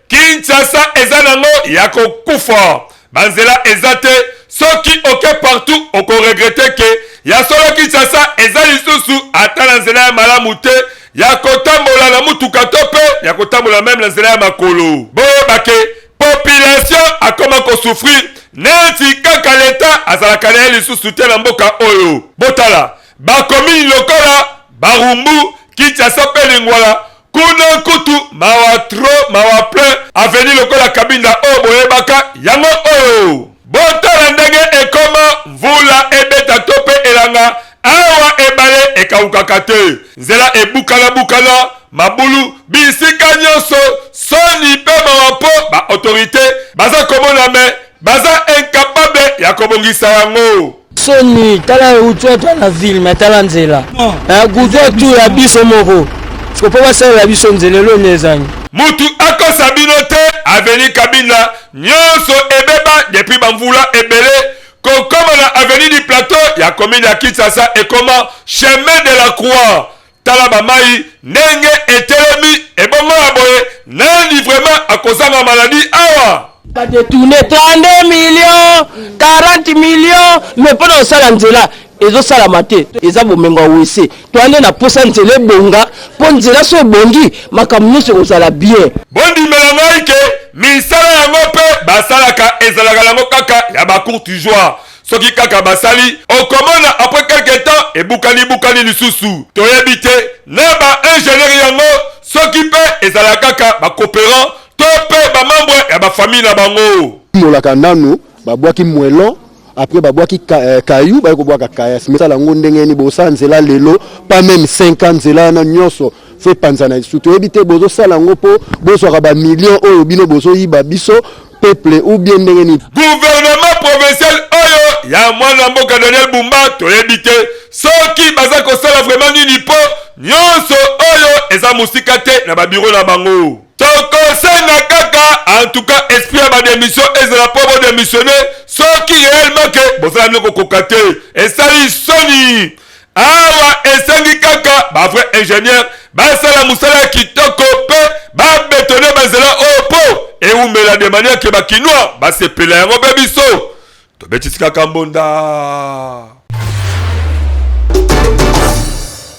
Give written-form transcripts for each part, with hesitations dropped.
Kinshasa ezanango yako kufa banzela ezate soki oke partout oko regrette ke ya solo Kinshasa ezali susu atana nzela ya malamu te ya kotambola na mutuka tope ya kotambola même na nzela ya makolo bo bake population akoma ko souffrir neti kaka leta azalaka na lisusu te na mboka oyo botala bakomi lokola Barumbu Kinshasa pe Lingwala kuna kutu mawa tro mawa plein aveni lokola kabinda o boyebaka yango oyo botala ndenge ekoma mvula ebeta tope elanga awa ebale ekaukaka te nzela ebukala mabulu bisika nyonso soni pe mawa po ba autorité baza komona me baza incapable ya kobongisa yango soni tala utwa na ville mais tala nzela gudwa tu ya biso moko siko pa basala biso nzelelo nezanyi mutu akosa bino te aveni kabina nyonso ebeba depuis bamvula ebele kokoma na avenue du plateau ya commune ya Kinshasa ekoma chemin de la croix tala bamai ndenge etelemi ebongo ya boye nani vraiment akozanga maladi awa ba détourné 32 millions 40 millions mais pendant ça nzela ezo sala mate eza bomengo wese to ande na posa nzela bonga po nzela so bongi makamno se kozala bien bondi melangai ke misala yango pe basalaka ezalaka lango kaka ya ba courtisois soki kaka basali okomona après quelque temps ebukani lisusu toyebi te na ba ingénieur yango soki pe ezalaka kaka ba coopérant to pe ba membre ya ba famille na bango molaka nanu babwaki mwelon après babwaki kayu ba ko bwaka kayas mais sala ngondenge ni bosa nzela lelo pas même 50 nzela na nyonso fait panzana surtout ebité bozo sala ngopo bozo ka ba millions oyo bino bozo yiba biso peuple ou bien ndenge ni gouvernement provincial oyo ya mwana mboka Daniel Bumba toyebite soki baza ko sala vraiment nini po nyonso oyo eza musika te na ba bureau na bango tokosenga kaka en tout cas esprit ya démission ezala po bo démissionner soki réellement ke bozala mloko kokate esali soni awa esengi kaka ba vrai ingénieur basala musala kitoko pe ba bétonner bazela opo eumela de manière ke bakinois basepela yango pe biso tobetisi kaka mbonda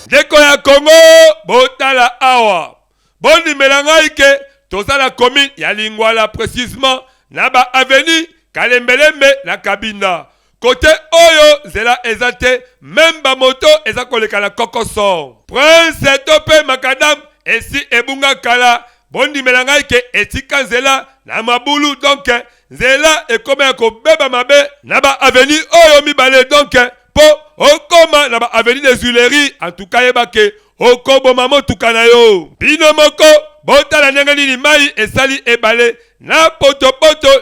ndeko ya Congo botala awa bondi melangai ke tozala commune ya Lingwala précisément na ba avenue Kalembelembe na Kabinda côté oyo zela ezate même ba moto eza koleka na kokoso prince tope makadam esi ebunga kala bondi melangai ke etika nzela na mabulu donc nzela ekoma ko beba mabe na ba avenue oyo mibale donc po okoma na ba avenue des Huileries en tout cas yebake okobo mamo tukana yo bino moko botala ndenge nini mai esali ebale na poto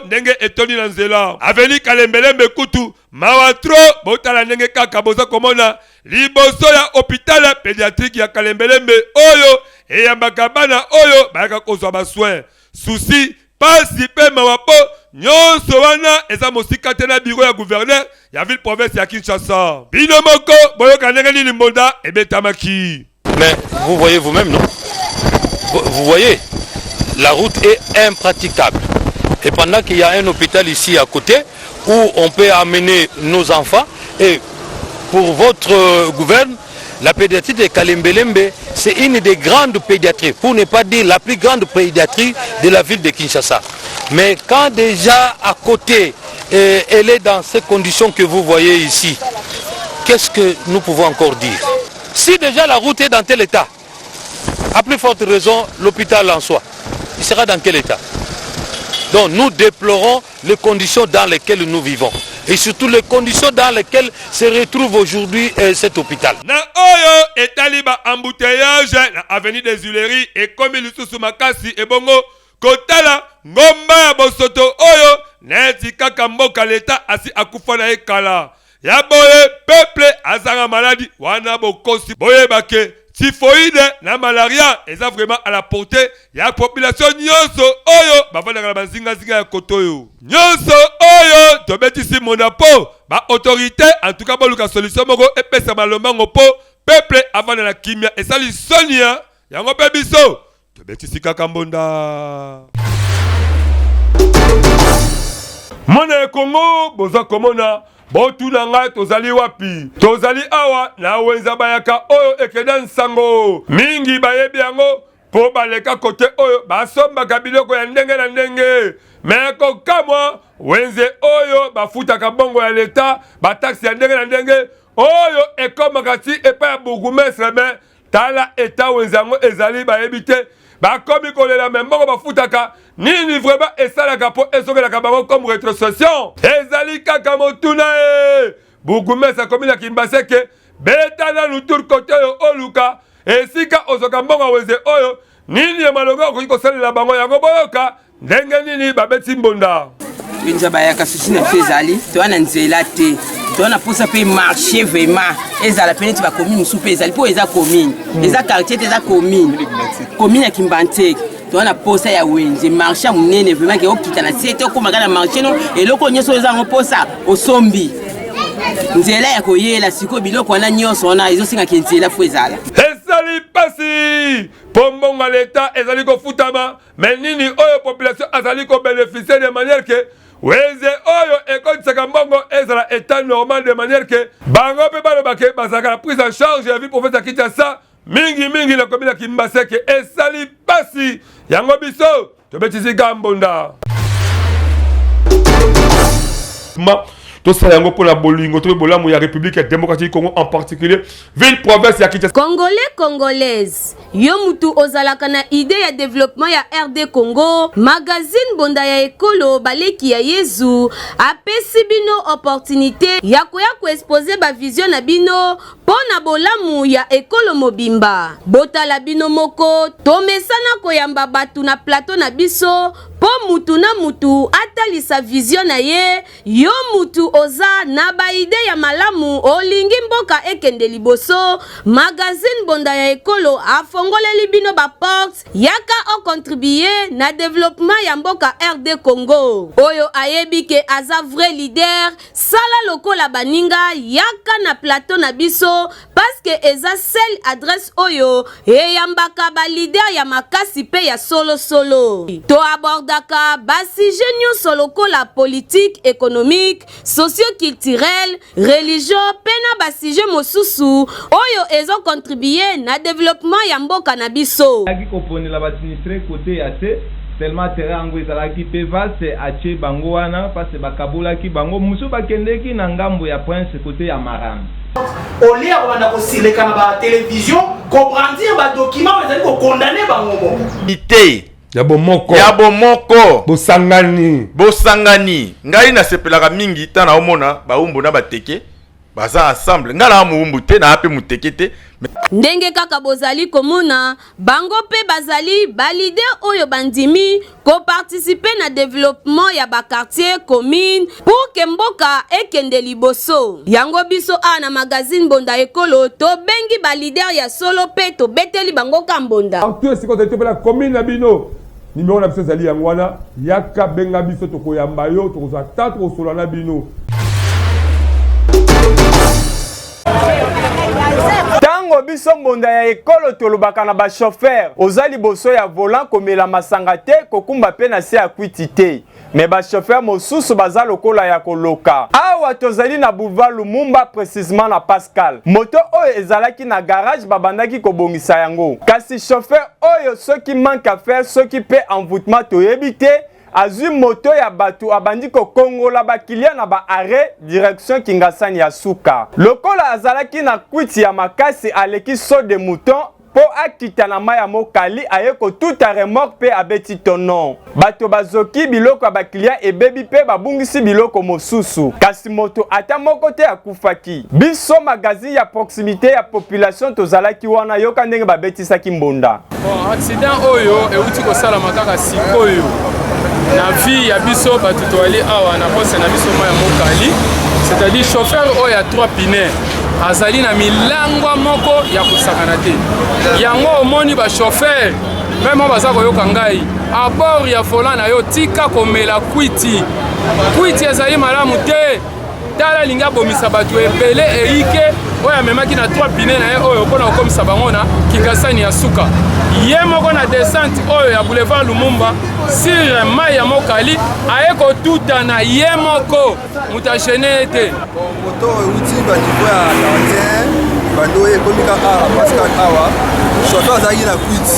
ndenge etoni na nzela avenue Kalembelembe kutu mawa tro botala ndenge kaka boza komona liboso ya hôpital pédiatrique ya Kalembelembe oyo eyambaka bana oyo bayaka kozwa ba soin souci pasi pe mawapo nyonso wana eza mosika te na bureau ya gouverneur ya ville province ya Kinshasa bino moko boyoka ndenge nini mbonda ebetamaki. Mais vous voyez vous-même, non? Vous voyez, la route est impraticable. Et pendant qu'il y a un hôpital ici à côté, où on peut amener nos enfants, et pour votre gouverne, la pédiatrie de Kalembelembe, c'est une des grandes pédiatries, pour ne pas dire la plus grande pédiatrie de la ville de Kinshasa. Mais quand déjà à côté, elle est dans ces conditions que vous voyez ici, qu'est-ce que nous pouvons encore dire? Si déjà la route est dans tel état, à plus forte raison, l'hôpital en soi, il sera dans quel état? Donc nous déplorons les conditions dans lesquelles nous vivons. et surtout les conditions dans lesquelles se retrouve aujourd'hui cet hôpital. Na oyo etali ba embouteillage na avenue des Huileries et comme lisusu makasi ebongo kotala ngomba ya bosoto oyo neti kaka mboka leta asi akufa na ekala ya boye peuple azanga maladie wana bokosi boye bake typhoïde na malaria eza vraiment à la portée ya population nyonso oyo bavandaka na bazingazinga ya kotoyo nyonso oyo tobetisi monapo ba autorité en tout cas boluka solution moko epesa malombango po peuple avanda na kimia esali sonia yango pe biso tobetisi kaka mbonda. Mona Kongo boza komona botuna ngai tozali wapi tozali awa na wenza bayaka oyo ekeda nsango mingi bayebi yango po baleka kote oyo basombaka biloko ya ndenge na ndenge me kokamwa wenze oyo bafutaka bongo ya leta bataksi ya ndenge na ndenge oyo ekomaka ti epai ya bourgmestre me tala eta wenze yango ezali bayebi te bakomi kolela me mbongo bafutaka nini vraiment esalaka po esokelaka bango comme rétrocession ezali kaka motuna bourgmestre akomi na Kimbaseke beta nanu tour kote oyo oluka esika ozoka mbongo wenze oyo nini ya malonga okoki kosalela bango yango boyoka ndenge nini babeti mbonda binza bayaka susi na fe ezali towana nzela te towana posa pe marché vraiment ezala pene ti bacommune mosusu mpe ezali mpo eza commune eza quartier te eza commune ya Kimbanteke towana posa ya wenze marché ya monene vraiment ke okita na se te okomaka na marché no eloko nyonso eza yango posa osombi nzela ya koyela sikoyo biloko wana nyonso wana ezosengaka nzela fo ezala ezali pasi po mbongo leta ezali kofutama me nini oyo population azali kobeneficie de manière ke wenze oyo ekotisaka mbongo ezala état normal de manière ke bango mpe balobake bazalaka na prise en charge ya vie province ya Kinshasa mingi na commune ya Kimbaseke esali pasi yango biso tobetisi gambonda tosala yango pour la bolingo to bolamu ya République démocratique du Congo en particulier ville province ya Kinshasa. Congolais congolaise yo mutu ozalaka na idée ya développement ya RD Congo magazine bonda ya ekolo baleki ya Yezu apesi bino opportunité ya koya ko exposer ba vision na bino pona bolamu ya ekolo mobimba botala bino moko tomesana koyamba batu na plateau na biso po mutu na mutu atalisa vision na ye yo mutu oza na ba ide ya malamu olingi mboka ekende liboso magazine bonda ya ekolo afongoleli bino ba porte yaka o contribuer na développement ya mboka RD Congo oyo ayebike aza vrai leader sala lokola baninga yaka na plateau na biso parce que eza seule adresse oyo eyambaka ba leader ya makasi pe ya solo to abordaka basije nyonso lokola politique économique socio-culturel religion pena basije mosusu oyo ezo contribuer na développement ya mboka na biso aki koponela basinistre côté ya te tellement terrain yango ezalaki mpe vaste atie bango wana parce bakabolaki bango mosusu bakendeki na ngambo ya prince côté ya Maram olie akobanda kosileka na batelevizio kobrandir badocument ezali kokondane bango moko ite ya bomoko bosangani ngai nasepelaka mingi tana omona baumbu na bateke baza ensemble ngai na muumbu te na ape muteke te ndenge kaka bozali komona bango pe bazali balide oyo bandimi ko participer na développement ya ba quartier commune pour que mboka ekende liboso yango biso na magazine bonda ekolo to bengi ba leader ya solo pe to beteli bango kambonda tout ce côté la commune na bino numéro na biso zali yango wana yaka benga biso to koyamba yo to koza tatu solo na bino tango biso mbonda ya ekolo tolobaka na ba chauffeur ozali boso ya volant komela masanga te kokumba pe na se ya kwiti te me ba chauffeur mosusu baza lokola ya koloka awa tozali na boulevard Lumumba précisément na Pascal moto oyo ezalaki na garage babandaki kobongisa yango kasi chauffeur oyo soki manque à faire soki pe envoûtement toyebi te azui moto ya batu abandi ko kongola ba client na ba arrêt direction Kingasani ya suka lokola azalaki na kwiti ya makasi aleki so de mouton po akita na mai ya mokali aye kotuta remorque pe abeti tonon. Bato bazoki biloko ya bakliya ebebi pe babungisi biloko mosusu. Kasi moto ata moko te akufaki. Biso magazine ya proximité ya population tozalaki wana yoka ndenge babetisaki mbonda. Bon, accident oyo euti kosala makaka sikoyo. Na vie ya biso bato toali awa na pose na biso mai ya mokali. C'est-à-dire chauffeur oyo ya 3 pneus. Azali na milangwa moko ya kusakana te. Yango omoni ba chauffeur même baza koyoka ngai a bord ya volant na yo tika komela kwiti. Kwiti ezali malamu te. Tala linga bomisa bato ebele eike oyo amemaki na 3 pneus na ye oyo mpona kokomisa bango na Kingasani ya suka. Ye moko na descente oyo ya boulevard Lumumba sur mai ya mokali aye kotuta na ye moko mutashene te. Moto euti ba niveau ya 41 bando ekomika awa Pascal awa chauffeur azalaki na kwiti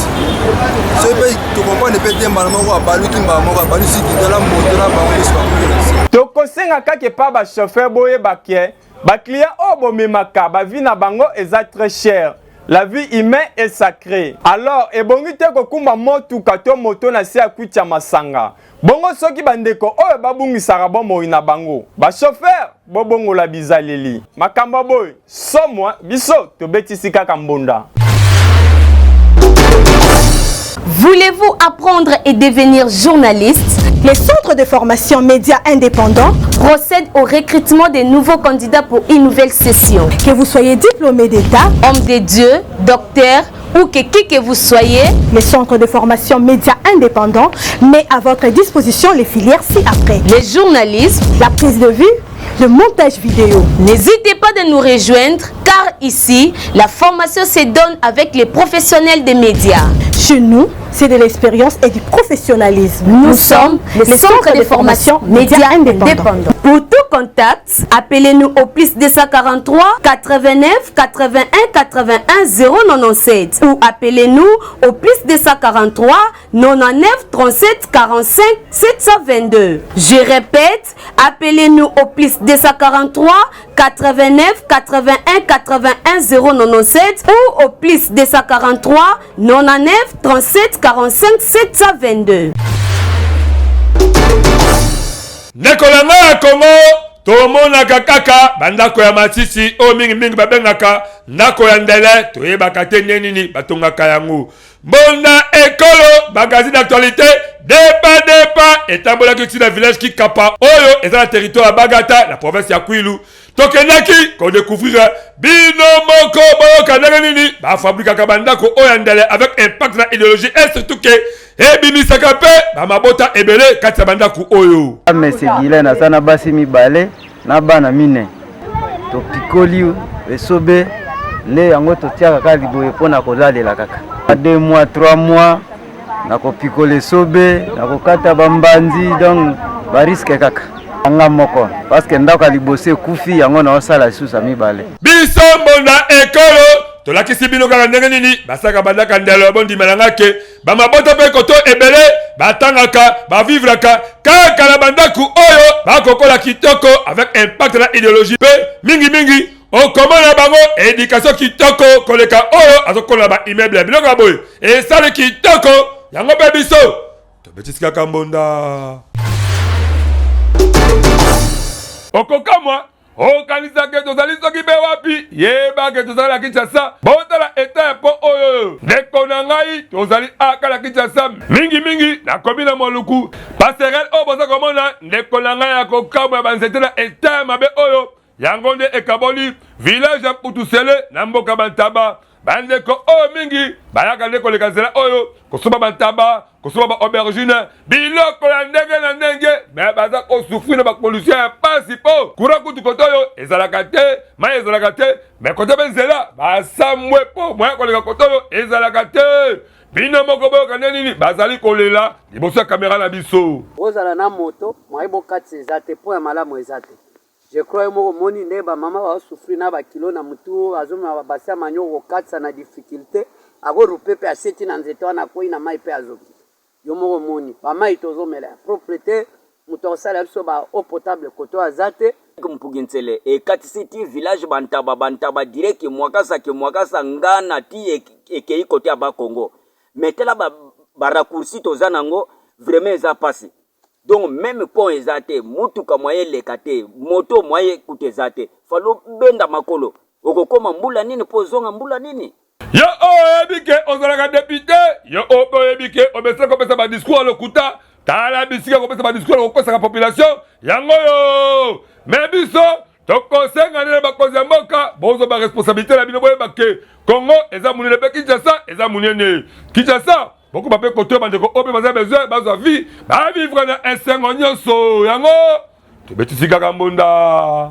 so pe tokompane pe te mbala moko abaluki mbala moko abalusi kidala moto na bango nyonso bakomela. Tokosenga kake pa ba chauffeur boyeba ke ba client oyo bomemaka bavi na bango eza très cher. La vie humaine est sacrée. Alors, ebongi te kokumba motuka to moto na se akwiti ya masanga. Bongo soki bandeko oyo babungisaka bomoi na bango. Ba chauffeur bobongola bizaleli. Makambo boy, somwa biso tobetisi kaka mbonda. Voulez-vous apprendre et devenir journaliste? Les centres de formation médias indépendants procèdent au recrutement des nouveaux candidats pour une nouvelle session. Que vous soyez diplômé d'État, homme de Dieu, docteur ou que vous soyez, les centres de formation médias indépendants met à votre disposition les filières ci-après. Les journalistes, la prise de vue, le montage vidéo. N'hésitez pas de nous rejoindre car ici, la formation se donne avec les professionnels des médias. Chez nous, c'est de l'expérience et du professionnalisme. Nous sommes les centres de formation médias indépendants. Pour tout contact, appelez-nous au plus 243 89 81 81 097 ou appelez-nous au plus 243 99 37 45 722. Je répète, appelez-nous au plus 243 89 81 81 097 ou au plus 243 99 37 45 722. Nekolanga ya Congo tomonaka kaka bandako ya Masisi o mingi babengaka ndako ya ndele toyebaka te nini batongaka yango. Mbonda ekolo magazine d'actualité dépa etambolaki ti na village ki Kapa oyo eza na territoire ya Bagata la province ya Kwilu. Tokendaki ko découvrir bino moko boyoka ndenge nini bafabrikaka bandako oyo ndele avec impact na idéologie et surtout que ebimisaka pe bamabota ebele kati ya bandako oyo. Mesegile na sana basi mibale na bana mine topikoli esobe le yango totiaka kaka liboye mpona kozalela kaka 2 mois 3 mois nakopikola esobe nakokata bambanzi donc bariske kaka anga moko parce que ndako ya liboso ekufi yango naosala lisusa mibale. Biso mbonda ekolo tolakisi bino kaka ndenge nini basaka bandaka ndelo bondimelanga ke bamabota mpe koto ebele batangaka bavivraka kaka na bandaku oyo bakokola kitoko avec impact na idéologie mpe mingi okomona bango éducation kitoko koleka oyo azokola ba immeuble biloko ya boye esali kitoko yango mpe biso tobetisi kaka mbonda okokamwa okanisake tozali soki be wapi yebake tozali na Kinshasa botala eta ya po oyo ndeko na ngai tozali aka na Kinshasa mingi nakomi na moluku passerelle oyo boza komona ndeko na ngai ya kokamwa ya banzete na eta ya mabe oyo yango nde ekaboli village ya Putusele na mboka Bantaba bandeko oyo mingi bayaka nde koleka nzela oyo kosoba bantaba kosoba ba aubergine biloko ya ndenge na ndenge me baza kosufri na bapolisier ya pasi po kura kutu koto oyo ezalaka te mai ezalaka te me kote mpe nzela basamwe po moya koleka koto oyo ezalaka te bino moko boyoka nde nini bazali kolela liboso ya kamera na biso ozala na moto moyi bokatisa eza te po ya malamu eza te. Je crois moko moni nde ba mama ba souffrir na ba kilo na mutu azoma ba basi manyo ko katsa na difficulté ako rupe pe aseti na nzeto wana ko ina mai pe azoki yo moko moni ba mai tozomela propriété mutu osala biso ba eau potable koto azate Mpugintsele et Katisiti village bantaba direct ke mwakasa ngana ti ekei côté aba Congo. Mais tela ba raccourci tozanango vraiment eza passé. Donc même pont ezate mutuka moye lekate moto moye kutezate falo benda makolo okokoma mbula nini pozonga mbula nini. Yo ebike ozalaka député yo ebike obesa kopesa ba discours lokuta tala bisika kopesa ba discours lokopesa ka population yango yo mais biso tokosenga ne bakoza mboka bozo ba responsabilité la bino boye bakke Congo eza munene pe eza munene Kinshasa beaucoup bape côté bandeko ope baza besoin bazo vie ba vivre na esengo nyonso yango tobetisika kambonda.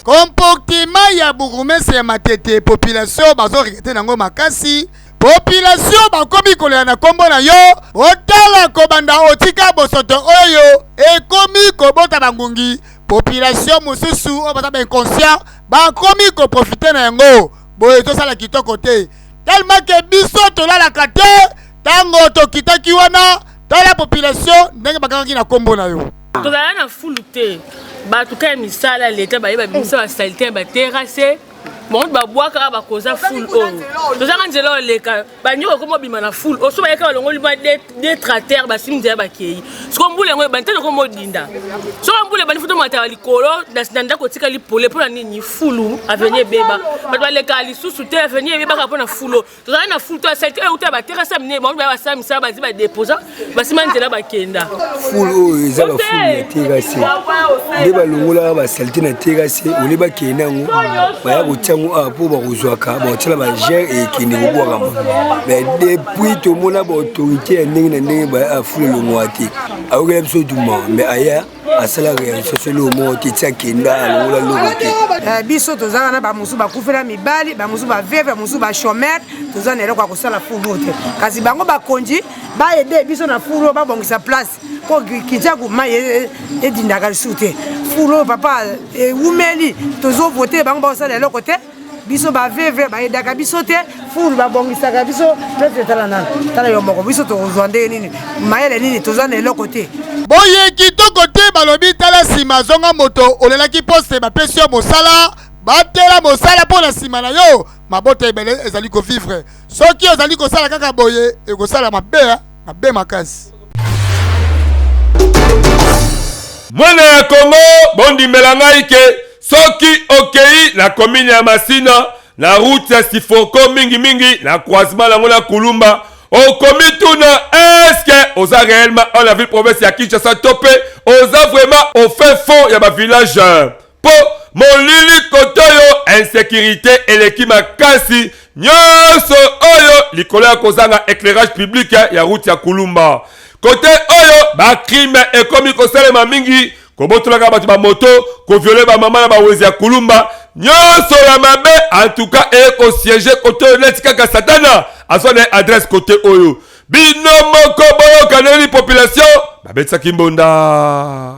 Comportement ya burumese ya matete population bazo regete nango makasi population bakomi kolela na kombo na yo otala kobanda otika bosoto oyo ekomi kobota bangungi population mususu o bata inconscient bakomi ko profiter na yango boye tosala kitoko te tellement que biso tolalaka te tango tokitaki wana tala population ndenge bakangaki na kombo na yo tozala na fulu te bato kaya misala leta bayeba bimisa basalite baterase bango babwaka bakoza fulu oyo tozanga nzela oleka banyoko komo bima na fulu oso bayeka balongoli ba detrater basimi nzela bakei siko mbula yango banitano komo dinda soko mbula bani futo matala likolo na ndako tika lipole mpona nini fulu avenir beba bato baleka lisusu te avenir bebaka mpona fulu tozanga na fulu to asalite oyo uta baterase mine bango baya basala misala bazi badeposa basima nzela bakenda fulu oyo eza bafulu ya terase nde balongolaka basalite na terase ole bakende yango baya kotia pour bazwaka baotala bagere ekende kobwakama mais depuis tomona baautorité ya ndenge na ndenge baya afule longwa te aokela biso duma mais aya asala réalisation lomo te ti akenda alongola loko te biso tozala na bamosusu bakufela mibali bamosusu baveve bamosusu bachomere toza na eloko ya kosala fulu te kasi bango bakonzi baede biso na fulu babongisa place po kitiaku mai edindaka lisusu te fulu papa ewumeli tozovote bango bakosala eloko te biso baveve baedaka biso te fulu babongisaka biso plete tala nana tala yo moko biso tokozwa ndenge nini mayele nini toza na eloko te boye kitoko te balobi tala nsima zonga moto olelaki poste bapesi yo mosala batela mosala mpo na nsima na yo mabota ebele ezali kovivre soki ozali kosala kaka boye ekosala mabe makasi. Mwana ya Congo bondimela ngai ke soki okei na commune ya Masina na route ya Sifoko mingi na croisement lango na Kulumba okomi tuna est-ce que oza réellement en la ville province ya Kinshasa topé oza vraiment au fait fond ya ba village po molili kotoyo insécurité eleki makasi nyonso oyo likolo ya kozanga éclairage public ya route ya Kulumba côté oyo ba crime ekomi kosalema mingi kobotolaka bato ba moto koviole ba mama na ba wezi ya Kulumba nyonso ya mabe en tout cas ekosiege côté oyo neti kaka satana azona adresse côté oyo bino moko boyoka neli population babetisaki mbonda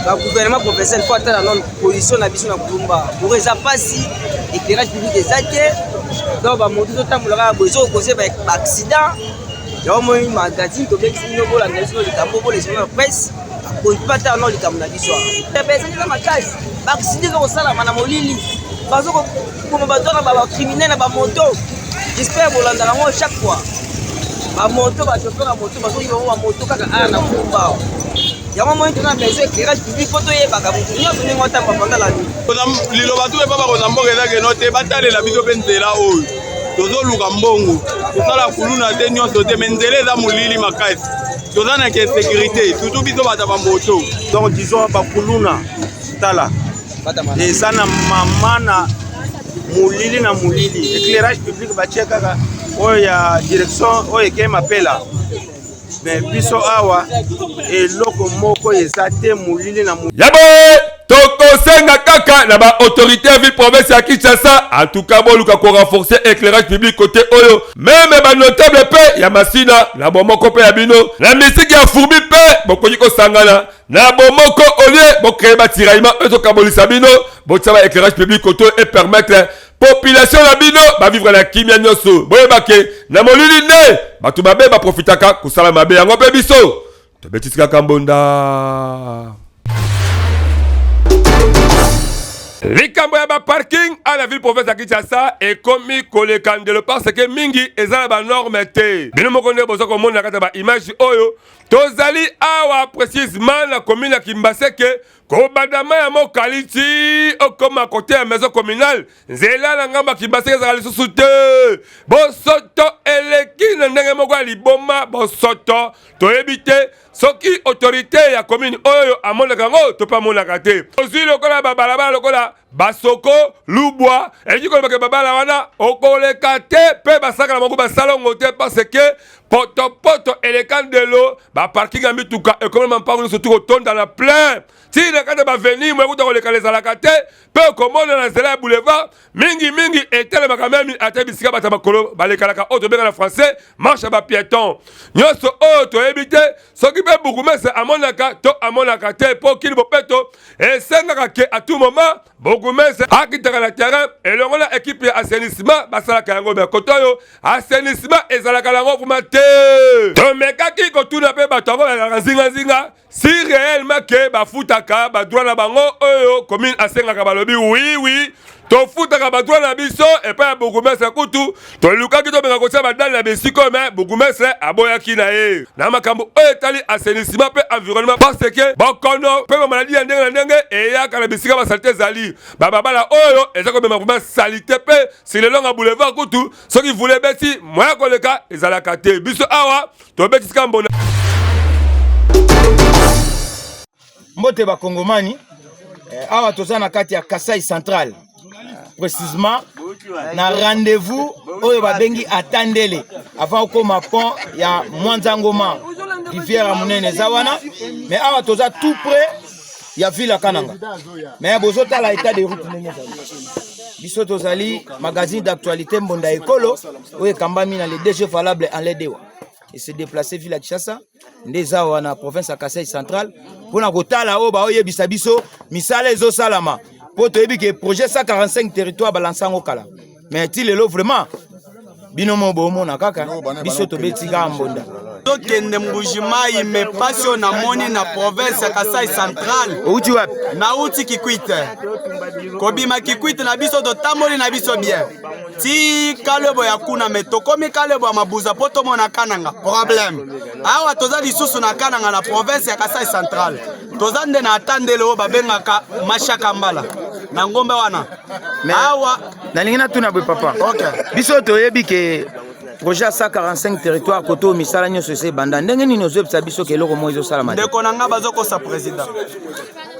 le gouvernement professionnel faut attendre notre position na biso na Kulumba pour eza pasi éclairage public ezate donc ba moto totambolaka bozo causer ba accident yo moi magazine to bexi no bola ngesi no likambo bola sur presse ko pas ta no likambo na biso te pesa ni ma kazi ba accident ko sala mana molili bazo ko kuma bazona ba criminel na ba moto j'espère bolanda ngo chaque fois ba moto ba chauffeur na moto bazo yo ba moto kaka ana Kulumba yango moi tuna besoin éclairage public photo yebaka mutu nyonso ndenge otamba pendant la nuit liloba tu epapa kozamboka ezake no te batalela biso mpe nzela oyo tozoluka mbongo tosala kuluna te nyonso te me nzela eza molili makasi toza na insécurité surtout biso bato bamoto donc disons bakuluna tala eza na mama na molili na molili éclairage public batie kaka oyo ya direction oyo ekeye mapela mais biso awa eloko moko eza te molili na molili yabo tokosenga kaka na ba autorité ya ville province ya Kinshasa en tout cas boluka ko renforcer éclairage public côté oyo même ba notable pe ya Masina na bomoko pe ya bino na misiki ya Furbi pe bokoki ko sangana na bomoko olie bo créer ba tiraillement ezo kabolisa bino bo tsaba éclairage public côté et permettre population la bino ba vivre la kimia nyoso boyebake na molili ne batu babe ba profitaka kusala mabe yango pe biso Tobetisika Kambonda. Likambo ya ba parking à la ville province ya Kinshasa et komi kolekandelo parce que mingi eza ba norme te. Bino mokonde bozo ko mona kata ba image oyo tozali awa précisément la commune ya Kimbaseke ko badama ya mokaliti okoma côté ya maison communale nzela na ngamba Kimbaseke za lisusu te. Bosoto eleki na ndenge moko liboma bosoto to ebite soki autorité ya commune oyo amona kango to pa mona kate. Ozili lokola ba balabala lokola basoko lubwa ejiko bake babala wana okoleka te pe basaka na mongo basalongo te parce que poto elekandelo ba parking amituka ekomema mpango surtout kotonda na plein ti na kata ba venir mwe kuta koleka les alakate pe komona na zela boulevard mingi etele makamemi ate bisika bata makolo balekalaka auto benga na français marche ba piéton nyoso auto ebite soki pe bourgmestre amonaka to amonaka te po kili bopeto esengaka ke à tout moment bourgmestre akitaka na terrain elongo na équipe ya assainissement basalaka yango me kotoyo assainissement ezalaka lango kuma te tomekaki kotuna pe bato yango balaka nzinga si réellement ke bafutaka badroit na bango oyo commune asengaka balobi oui tofutaka badroit na biso epai ya bourgmestre kutu tolukaki tobenga kotia badali na besiko me bourgmestre aboyaki na ye na makambo oyo etali assainissement pe environnement parce que bokono pe bamaladi ya ndenge na ndenge eyaka na bisika basalite ezali bababala oyo eza kobema vraimen salite pe silelonga boulevard kutu soki vule beti moya koleka ezalaka te biso awa tobetisika mbona mbote bakongomani awa toza na kati ya Kasai Central précisément na rendez-vous oyo babengi atandele avant okoma pont ya Mwanzangoma rivière ya monene eza wana mais awa toza tout près ya ville ya Kananga mais bozotala état de route ndenge biso tozali magazine d'actualité Mbonda Ekolo oyo ekambami na le DG valable en ledewa et se déplacer ville ya Kinshasa ndeza wana province ya Kasai Central pona kotala o ba oyebisa biso misala ezosalama po toyebi ke projet 145 territoire balansango kala mais ti lelo vraiment binomo bomona kaka biso tobetika mbonda tokende mbujimai me passion na moni na province ya Kasai Central outi wapi na uti Kikwite kobima Kikwite na biso totamoli na biso bien ti kalebo ya kuna me tokomi kalebo ya mabuza po tomona Kananga problème awa toza lisusu na Kananga na province ya Kasai Central toza nde na atandele oyo babengaka mashaka mbala na ngombe wana awa nalingi natuna boye papa biso toyebi ke projet 145 territoire koto misala nyonso ese banda ndenge nini ozobisa biso ke eloko mo ezosalama ndeko na nga bazokosa président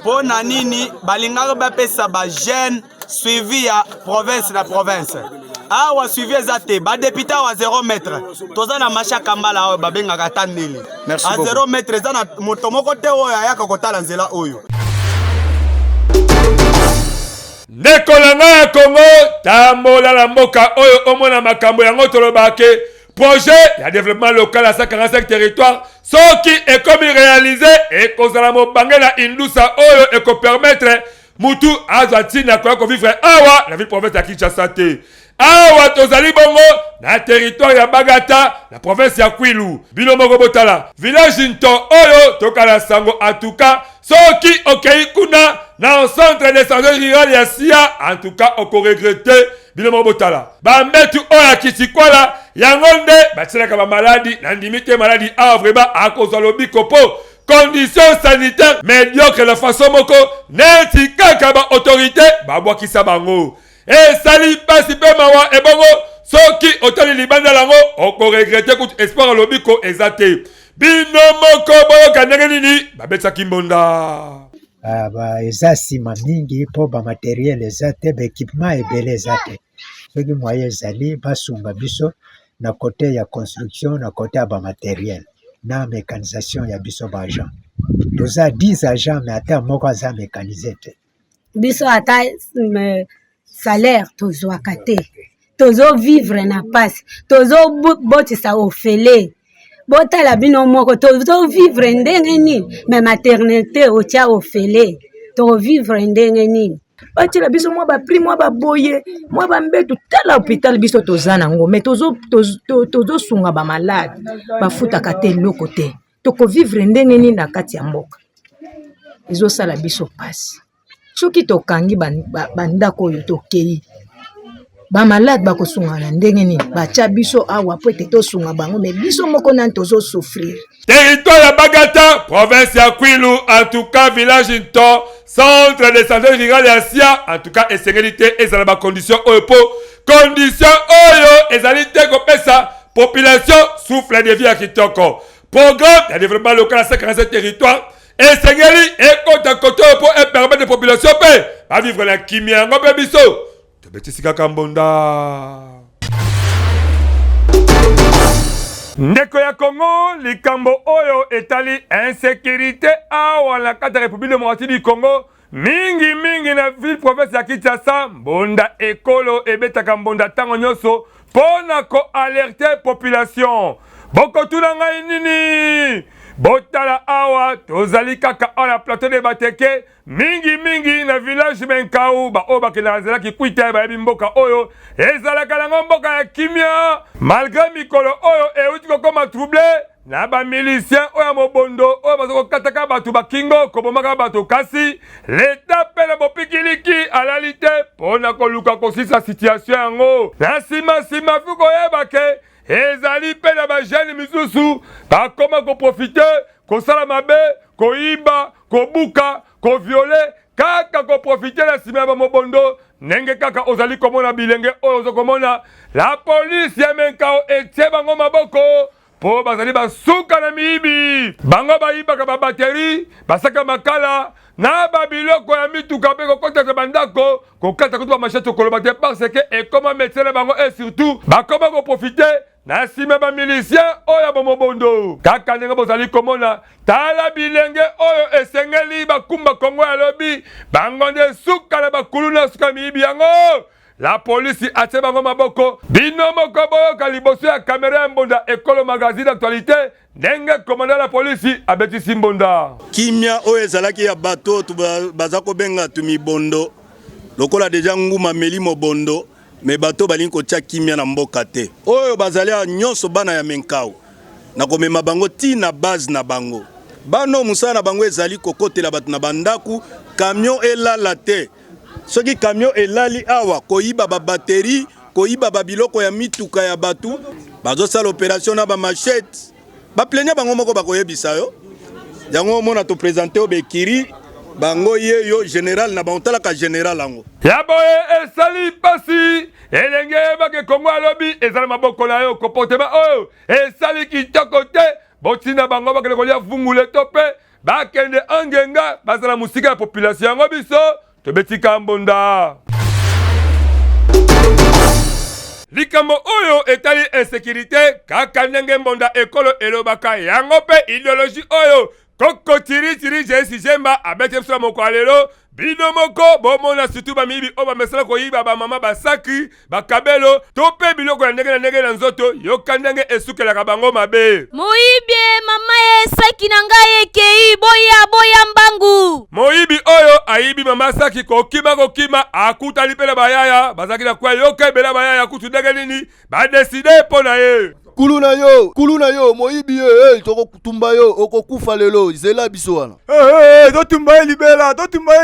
mpo na nini balingaka bapesa bagene suivi ya province na province awa suivi eza te badepute awa 0 mètre toza na mashaka mbala oyo babengaka tandeli a 0 mètre eza na moto moko te oyo ayaka kotala nzela oyo ndeko na nga ya Congo tambola na mboka oyo omona makambo yango tolobake projet ya développement local à 145 territoires soki ekomi réalisé ekozala mobange na indusa oyo ekopermettre mutu azwa ntina koya kovivre awa na ville province ya Kinshasa te awa tozali bongo na territoire ya Bagata na province ya Kwilu bino moko botala village nto oyo tokala sango en tout cas soki okei kuna na centre de santé rural ya Sia en tout cas oko regretter bino moko botala bambetu oyo kisikwala yango nde batilaka ba maladi na ndimite maladi awa vraiment akozwa lobiko po conditions sanitaires médiocre la façon moko neti kaka ba autorité babwakisa bango esali pasi pe mawa ebongo soki otali libanda lango oko regretter kutu espoir lobiko ezate bino moko boyoka ndenge nini babetsaki mbonda eza nsima mingi mpo bamateriel eza te baéquipement ebele eza te soki moye ezali basunga biso na kote ya construction na kote ya bamateriel na mécanisation ya biso baagent toza 10 agent me ata moko aza mécanise te biso ata salaire tozwaka te tozovivre na pasi tozobotisa ofele botala bino moko tozovivre ndenge nini me maternité otya ofele tovivre ndenge nini batila biso mwa bapri mwa baboye mwa bambetu tala hôpital biso toza nango me tozosunga bamalade bafutaka te eloko te tokovivre ndenge nini na kati ya mboka ezosala biso pasi soki tokangi bandako oyo tokei bamalade bakosungana ndenge nini batya biso awa po ete tosunga bango me biso moko nani tozosouffrir. Territoire ya Bagata, province ya Kwilu, en tout cas village Into, centre de santé rurale ya Sia, en tout cas esengeli ezala ba condition oyo po condition oyo ezali te kopesa population souffle de vie ya kitoko. Programme de développement local à 57 territoires esengeli ekota koto po et permettre de population pe ba vivre la kimia ngobe biso. Tobetisika kambonda. Ndeko ya Congo, likambo oyo etali insécurité awa na kata République démocratique du Congo mingi na ville province ya Kinshasa mbonda ekolo ebetaka mbonda tango nyonso pona ko alerter population bokotuna ngai nini botala awa tozali kaka ala plateau de Bateke mingi na village Menkau ba oba kena zelaki kuita ba mboka oyo ezalaka nango mboka ya kimia malgré mikolo oyo euti kokoma troublé na ba milicien oyo mobondo oyo bazoko kataka batu bakingo kobomaka batu kasi l'état pele bopikiliki alalite pona koluka kosisa situation yango na sima fuko yebake ezali pe na ba jeune misusu bakoma ko profiter kosala mabe koiba kobuka ko violer kaka ko profiter la sima ba mobondo nenge kaka ozali komona bilenge oyo ozokomona la police ya Menkao etie bango maboko po bazali basuka na miibi bango baibaka ba bateri basaka makala na babiloko ya mituka pe kokota bandako kokata kutu ba machete koloba te parce que et comment mettre bango et surtout bakoma ko profiter na sima ba milicien oyo bomobondo kaka ndenge bozali komona tala bilenge oyo esengeli bakumba Kongo ya lobi bango nde suka na bakulu na suka miibi yango la police atie bango maboko bino moko boyoka liboso ya kamera ya mbonda ekolo magazine d'actualité ndenge commandant la police abetisi mbonda kimia oyo ezalaki ya bato baza kobenga tumibondo lokola deja nguma meli mobondo me bato balingi kotia kimia na mboka te oyo bazali nyonso bana ya Menkao na komema bango ti na base na bango bano musala na bango ezali kokotela bato na bandaku camion elala te soki camion elali awa koyiba ba batterie koyiba ba biloko ya mituka ya batu bazosala opération na ba machette ba plenya bango moko bakoyebisa yo yango mona to présenter obekiri bango yeyo général na bantalaka général ango ya boye esali pasi elenge bake Kongo alobi ezali maboko na yo comportement oyo esali kitoko te botina bango bakele kolia vungule tope bakende angenga bazala musika ya population yango biso tobetika mbonda likambo oyo etali insécurité kaka ndenge mbonda ekolo elobaka yango pe idéologie oyo koko tiri jesi jemba abete biso moko alelo bino moko bomona surtout bamibi oyo bamesala koyiba bamama basaki bakabelo to pe biloko ya ndenge na nzoto yoka ndenge esukelaka bango mabe moyibie mama esaki na ngai ekei boya mbangu moyibi oyo ayibi mama saki kokima akutali mpe na bayaya bazalaki na kwa yoka ebela bayaya kutu ndenge nini badeside mpo na ye kulu na yo moyibi tokotumba yo okokufa lelo zela biso wana totumba ye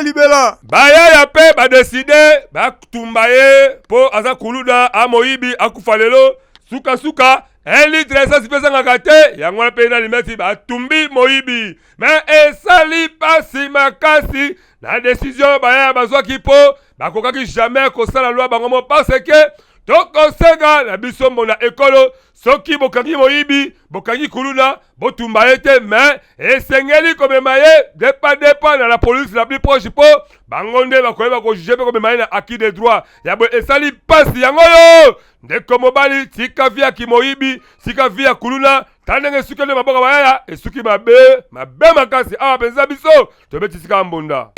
libela bayaya pe badeside batumba ye po aza kuluna a moyibi akufa lelo suka 1 litre esasi pesangaka te yango wana pe na limesi batumbi moyibi me esali pasi makasi na décision bayaya bazwaki po bakokaki jamais kosala loi bango mo parce que tokosenga na biso mbona ekolo soki bokangi moyibi bokangi kuluna botumba ye te me esengeli komema ye depa na la police la plus proche po bango nde bakoyeba kojuge mpe komema ye na acquis de droit yabo esali pasi yango yo ndeko mobali tika viaki moyibi tika via kuluna ta ndenge esuki nde maboka bayaya esuki mabe makasi awa mpenza biso tobetisika mbunda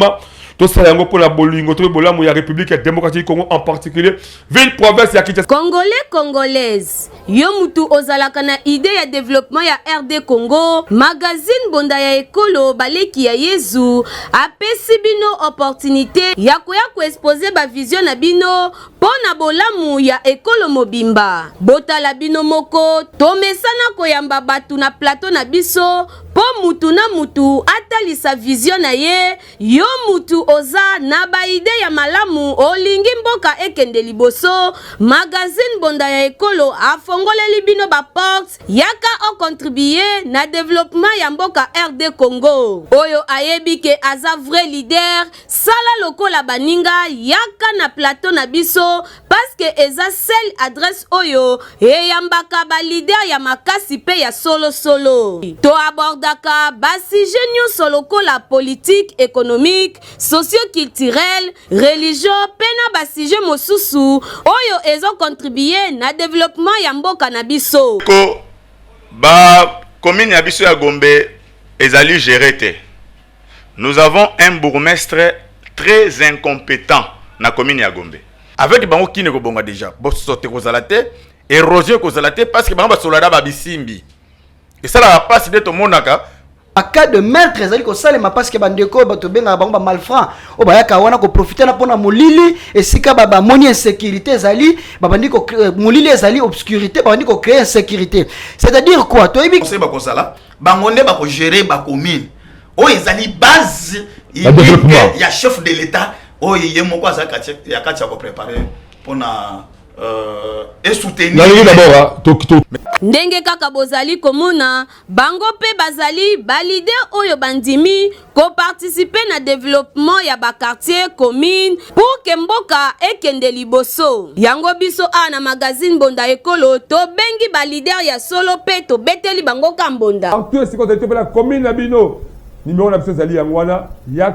vraiment tosala yango pour la bolingo to bolamu ya République démocratique du Congo en particulier ville province ya Kinshasa. Congolais congolaise yo mutu ozalaka na idée ya développement ya RD Congo magazine bonda ya ekolo baleki ya Yezu apesi bino opportunité ya koya ko exposer ba vision na bino pona bolamu ya ekolo mobimba botala bino moko tomesana koyamba batu na plateau na biso po mutu na mutu atalisa vision na ye yo mutu oza na ba idée ya malamu olingi mboka ekende liboso magazine bonda ya ekolo afongoleli bino ba porte yaka o contribuer na développement ya mboka RD Congo oyo ayebi ke aza vrai leader sala lokola baninga yaka na plateau na biso parce que eza seule adresse oyo eyambaka ba leader ya makasi pe ya solo solo to abordaka basi nyonso lokola politique économique socio-culturel religion pena basije mosusu oyo ezo contribuer na développement ya mboka na biso ko ba commune ya biso ya Gombe ezali géré. Nous avons un bourgmestre très incompétent na commune ya Gombe avec bango kine ko bonga déjà bo sote ko zalate érosion ko zalate parce que bango ba solada ba bisimbi et ça la passe de to monaka en cas de meurtre ezali ko salema parce que bandeko bato benga bango ba malfrant o ba yaka wana ko profiter na pona molili esika ba moni insécurité ezali ba bandiko molili ezali obscurité ba bandiko créer insécurité c'est-à-dire quoi to ebi conseil ba ko sala bango ne ba ko gérer ba commune o ezali base ya chef de l'état o yé moko za ya katia ko préparer pona et soutenir ndenge kaka bozali komona bango pe bazali balide oyo bandimi ko participer na développement ya ba quartier commune pour que mboka ekende liboso yango biso na magazine bonda ekolo to bengi ba leader ya solo pe to beteli bango kambonda en tout ce qu'on était la commune na bino numéro na biso zali yangwana ya